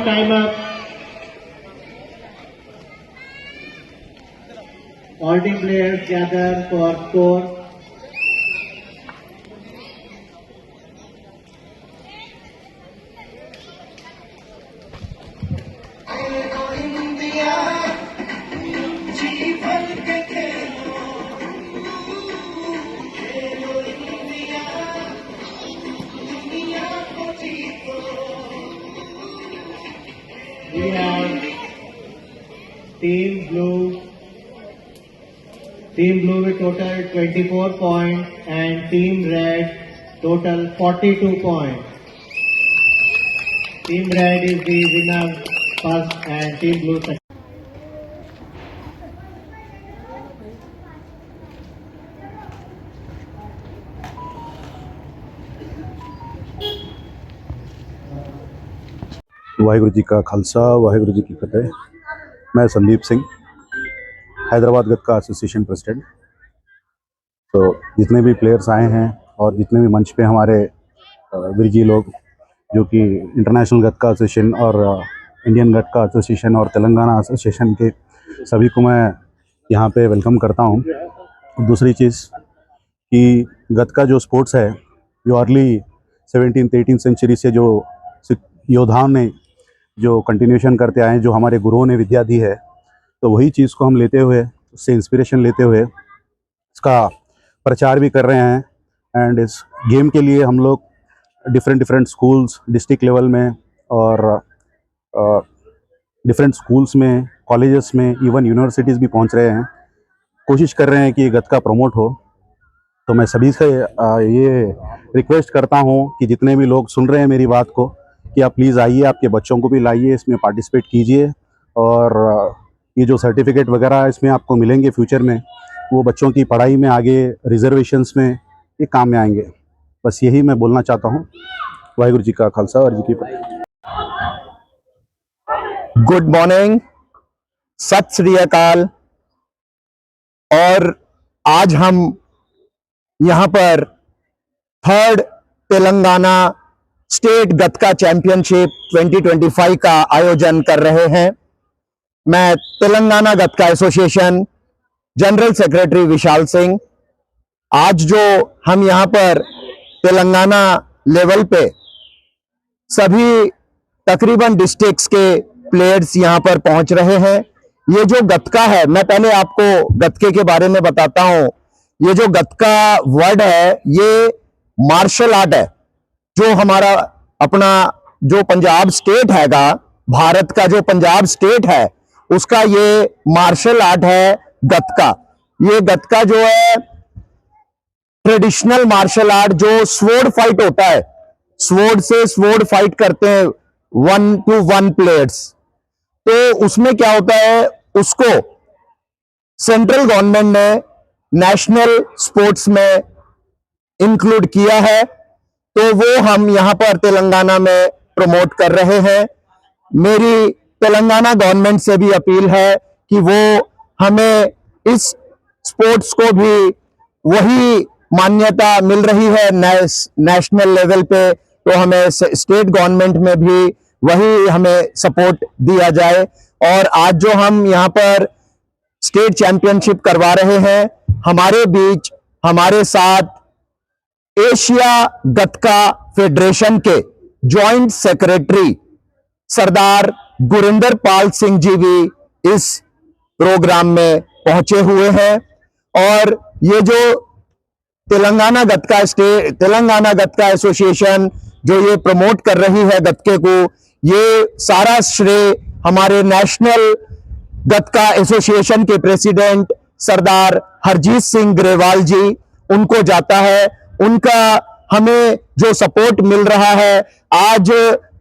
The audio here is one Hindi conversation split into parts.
Time up. All team players gather for score. We have Team Blue with total 24 points and Team Red total 42 points. Team Red is the winner first and Team Blue second. Waheguru ji का खालसा वाहिगुरु जी की फतेह। मैं संदीप सिंह, हैदराबाद गतका एसोसिएशन प्रेसिडेंट। तो जितने भी प्लेयर्स आए हैं और जितने भी मंच पे हमारे वीरजी लोग जो कि इंटरनेशनल गतका एसोसिएशन और इंडियन गतका एसोसिएशन और तेलंगाना एसोसिएशन के सभी को मैं यहाँ पे वेलकम करता हूँ। दूसरी चीज़ कि गतका जो स्पोर्ट्स है, जो अर्ली 17th-18th सेंचुरी से जो योद्धाओं ने जो कंटिन्यूशन करते आए हैं, जो हमारे गुरुओं ने विद्या दी है, तो वही चीज़ को हम लेते हुए, उससे इंस्पिरेशन लेते हुए इसका प्रचार भी कर रहे हैं। एंड इस गेम के लिए हम लोग डिफरेंट स्कूल्स डिस्ट्रिक्ट लेवल में और डिफरेंट स्कूल्स में, कॉलेजेस में, इवन यूनिवर्सिटीज़ भी पहुंच रहे हैं। कोशिश कर रहे हैं कि गतका प्रमोट हो। तो मैं सभी से ये रिक्वेस्ट करता हूं कि जितने भी लोग सुन रहे हैं मेरी बात को, कि आप प्लीज़ आइए, आपके बच्चों को भी लाइए, इसमें पार्टिसिपेट कीजिए। और ये जो सर्टिफिकेट वगैरह इसमें आपको मिलेंगे फ्यूचर में, वो बच्चों की पढ़ाई में आगे रिजर्वेशंस में ये काम में आएंगे। बस यही मैं बोलना चाहता हूँ। वाहिगुरु जी का खालसा और जी की फतेह। गुड मॉर्निंग, सत श्री अकाल। और आज हम यहाँ पर 3rd तेलंगाना स्टेट गतका चैंपियनशिप 2025 का आयोजन कर रहे हैं। मैं तेलंगाना गतका association general secretary Vishal Singh. आज जो हम यहाँ पर तेलंगाना लेवल पे सभी तकरीबन डिस्ट्रिक्ट्स के प्लेयर्स यहाँ पर पहुंच रहे हैं। ये जो गतका है, मैं पहले आपको गतके के बारे में बताता हूं। ये जो गतका वर्ड है, ये मार्शल आर्ट है। जो हमारा अपना जो पंजाब स्टेट हैगा, भारत का जो पंजाब स्टेट है, उसका ये मार्शल आर्ट है गतका। ये गतका जो है ट्रेडिशनल मार्शल आर्ट, जो स्वॉर्ड फाइट होता है, स्वॉर्ड से स्वॉर्ड फाइट करते हैं 1-to-1 प्लेयर्स। तो उसमें क्या होता है, उसको सेंट्रल गवर्नमेंट ने नेशनल स्पोर्ट्स में इंक्लूड किया है। तो वो हम यहां पर तेलंगाना में प्रमोट कर रहे हैं। मेरी तेलंगाना गवर्नमेंट से भी अपील है कि वो हमें इस स्पोर्ट्स को भी वही मान्यता मिल रही है नेशनल लेवल पे, तो हमें स्टेट गवर्नमेंट में भी वही हमें सपोर्ट दिया जाए। और आज जो हम यहाँ पर स्टेट चैंपियनशिप करवा रहे हैं, हमारे बीच हमारे साथ एशिया गतका फेडरेशन के जॉइंट सेक्रेटरी सरदार गुरिंदर पाल सिंह जी भी इस प्रोग्राम में पहुंचे हुए हैं। और ये जो तेलंगाना गतका एसोसिएशन जो ये प्रमोट कर रही है गतके को, ये सारा श्रेय हमारे नेशनल गतका एसोसिएशन के प्रेसिडेंट सरदार हरजीत सिंह ग्रेवाल जी, उनको जाता है। उनका हमें जो सपोर्ट मिल रहा है। आज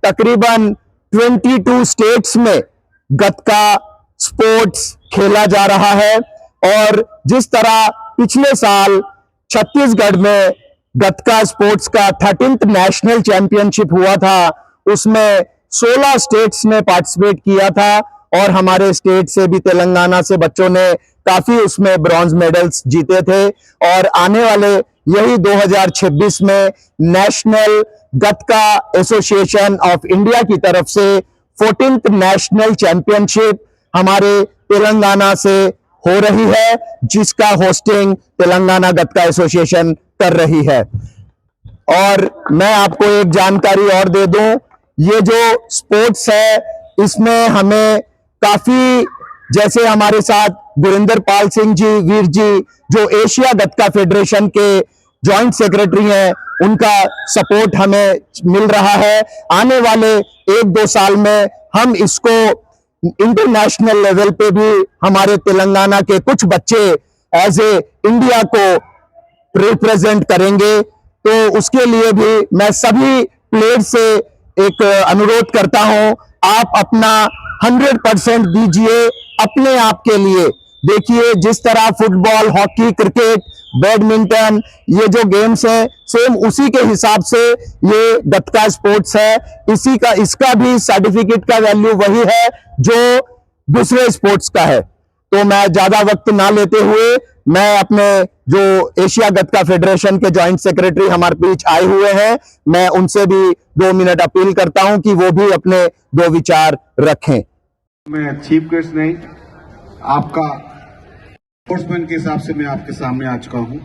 तकरीबन 22 स्टेट्स में गतका स्पोर्ट्स खेला जा रहा है और जिस तरह पिछले साल छत्तीसगढ़ में गतका स्पोर्ट्स का 13th नेशनल चैंपियनशिप हुआ था, उसमें 16 स्टेट्स ने पार्टिसिपेट किया था और हमारे स्टेट से भी, तेलंगाना से बच्चों ने काफी उसमें ब्रॉन्ज मेडल्स जीते थे। और आने वाले यही 2026 में national Gatka association of India की तरफ से 14th नेशनल चैंपियनशिप हमारे तेलंगाना से हो रही है, जिसका होस्टिंग तेलंगाना गतका एसोसिएशन कर रही है। और मैं आपको एक जानकारी और दे दूं, ये जो स्पोर्ट्स है इसमें हमें काफी, जैसे हमारे साथ गुरिंदर पाल सिंह जी वीर जी जो एशिया गतका फेडरेशन के जॉइंट सेक्रेटरी हैं, उनका सपोर्ट हमें मिल रहा है। आने वाले 1-2 साल में हम इसको इंटरनेशनल लेवल पे भी हमारे तेलंगाना के कुछ बच्चे एज ए इंडिया को रिप्रेजेंट करेंगे। तो उसके लिए भी मैं सभी प्लेयर से एक अनुरोध करता हूं, आप अपना 100% दीजिए अपने आप के लिए। देखिए जिस तरह फुटबॉल, हॉकी, क्रिकेट, बैडमिंटन, ये जो गेम्स हैं सेम उसी के हिसाब से ये गतका स्पोर्ट्स है। इसका भी सर्टिफिकेट का वैल्यू वही है जो दूसरे स्पोर्ट्स का है। तो मैं ज्यादा वक्त ना लेते हुए मैं अपने जो एशिया गतका फेडरेशन के जॉइंट सेक्रेटरी हमारे बीच आए हुए हैं, मैं उनसे भी 2 मिनट अपील करता हूं कि वो भी अपने 2 विचार रखें। मैं चीफ गेस्ट नहीं, आपका स्पोर्ट्समैन के हिसाब से मैं आपके सामने आ चुका हूं।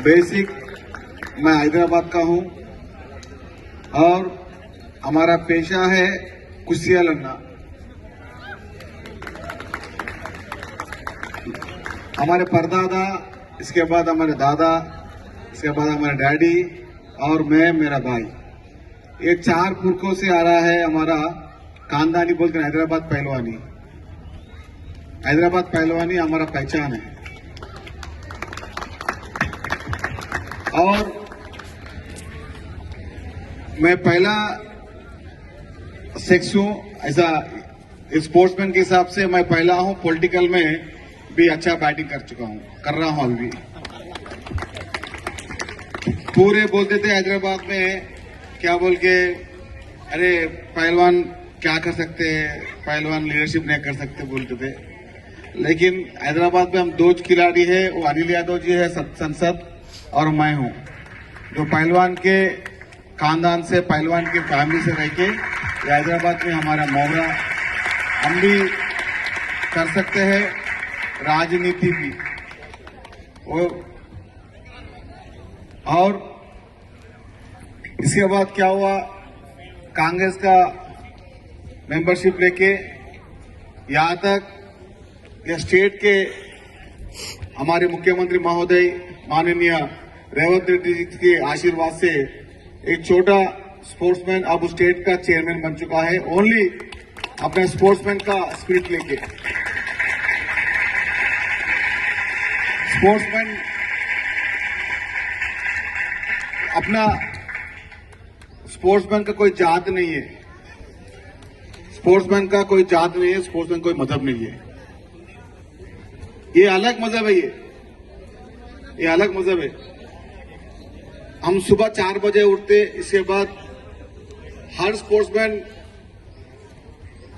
बेसिक मैं हैदराबाद का हूं और हमारा पेशा है कुश्तियां लड़ना। हमारे परदादा, इसके बाद हमारे दादा, इसके बाद हमारे डैडी और मैं, मेरा भाई, ये 4 पुरखों से आ रहा है हमारा खानदानी बोलते हैं हैदराबाद पहलवानी। हैदराबाद पहलवानी हमारा पहचान है। और मैं पहला सेक्स हूं, ऐसा स्पोर्ट्समैन के हिसाब से मैं पहला हूं। पॉलिटिकल में भी अच्छा बैटिंग कर रहा हूं अभी। पूरे बोलते थे हैदराबाद में क्या बोल के, अरे पहलवान क्या कर सकते हैं, पहलवान लीडरशिप नहीं कर सकते बोलते थे। लेकिन हैदराबाद में हम 2 खिलाड़ी है, वो अनिल यादव जी है संसद और मैं हूं, जो पहलवान के खानदान से, पहलवान की फैमिली से रह के हैदराबाद में हमारा मोहरा। हम भी कर सकते हैं राजनीति भी। और इसके बाद क्या हुआ, कांग्रेस का मेंबरशिप लेके यहाँ तक या स्टेट के हमारे मुख्यमंत्री महोदय माननीय रेवंत रेड्डी जी के आशीर्वाद से एक छोटा स्पोर्ट्समैन अब स्टेट का चेयरमैन बन चुका है, ओनली अपने स्पोर्ट्समैन का स्पिरिट लेके। स्पोर्ट्समैन अपना, स्पोर्ट्समैन का कोई जात नहीं है, स्पोर्ट्समैन का कोई जात नहीं है, स्पोर्ट्समैन कोई मजहब नहीं है। ये अलग मजहब है, ये अलग मजहब है। हम सुबह 4 बजे उठते, इसके बाद हर स्पोर्ट्समैन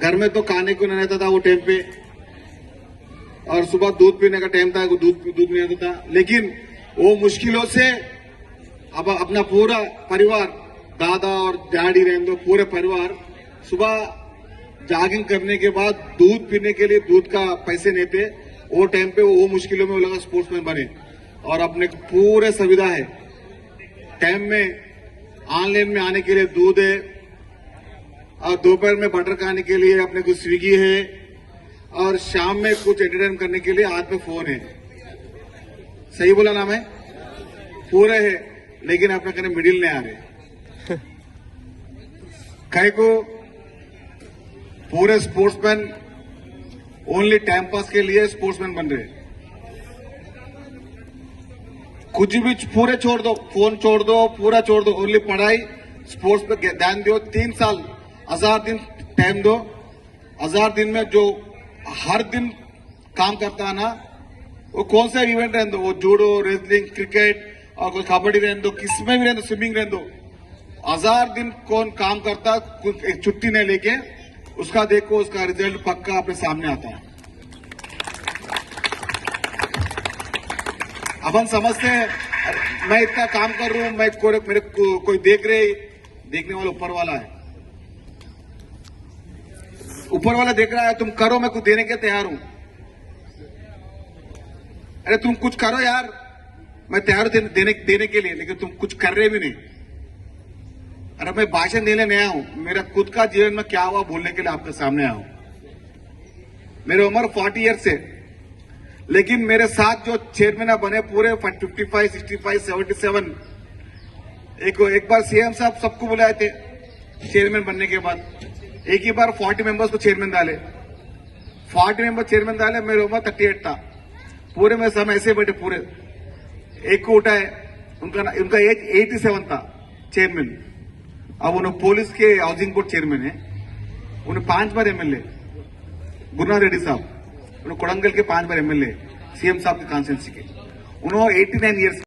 घर में तो खाने को नहीं रहता था वो टाइम पे, और सुबह दूध पीने का टाइम था, दूध नहीं आता था। लेकिन वो मुश्किलों से अब अपना पूरा परिवार, दादा और डैडी रहने दो, पूरे परिवार सुबह जॉगिंग करने के बाद दूध पीने के लिए दूध का पैसे नहीं थे, वो टाइम पे वो मुश्किलों में वो लगा स्पोर्ट्समैन बने और अपने पूरे सुविधा है। टाइम में ऑनलाइन में आने के लिए दूध है, और दोपहर में बटर खाने के लिए अपने को स्विगी है, और शाम में कुछ एंटरटेन करने के लिए हाथ में फोन है। सही बोला ना मैं? पूरे है, लेकिन अपने कहने मिडिल नहीं आ रहे। कई को पूरे स्पोर्ट्समैन ओनली टाइम पास के लिए स्पोर्ट्समैन बन रहे। कुछ भी पूरे छोड़ दो, फोन छोड़ दो, पूरा छोड़ दो, ओनली पढ़ाई स्पोर्ट्स पे ध्यान दो। 3 साल 1000 दिन टाइम दो। 1000 दिन में जो हर दिन काम करता है ना, वो कौन सा इवेंट रहने दो, वो जूडो, रेसलिंग, क्रिकेट और कोई कबड्डी रहने दो, किसमें भी रहने दो, स्विमिंग रहने दो, 1000 दिन कौन काम करता, एक छुट्टी नहीं लेके, उसका देखो, उसका रिजल्ट पक्का अपने सामने आता है। अपन समझते हैं मैं इतना काम कर रहा हूं, मैं मेरे कोई देखने वाला ऊपर वाला है, ऊपर वाला देख रहा है, तुम करो, मैं कुछ देने के तैयार हूं। अरे तुम कुछ करो यार, मैं तैयार हूं देने के लिए, लेकिन तुम कुछ कर रहे भी नहीं। अरे मैं भाषण देने नहीं आया हूं, मेरा खुद का जीवन में क्या हुआ बोलने के लिए आपके सामने आया हूं। मेरी उम्र 40 ईयर्स है, लेकिन मेरे साथ जो चेयरमैन बने पूरे 55, 65, 77, एक बार सीएम साहब सबको बुलाए थे चेयरमैन बनने के बाद, एक ही बार 40 मेंबर्स को चेयरमैन डाले, 40 मेंबर चेयरमैन डाले। मेरी उम्र 38 था, पूरे में सब ऐसे बैठे, पूरे एक को उठाए, उनका एज 87 था चेयरमैन। अब उन्हें पुलिस के हाउसिंग बोर्ड चेयरमैन है, उन्हें 5 बार एमएलए, गुरुनाथ रेड्डी साहब उन्हें कोडंगल के 5 बार एमएलए, सीएम साहब के कॉन्स्टिट्यूंसी के, उन्होंने 89 ईयर्स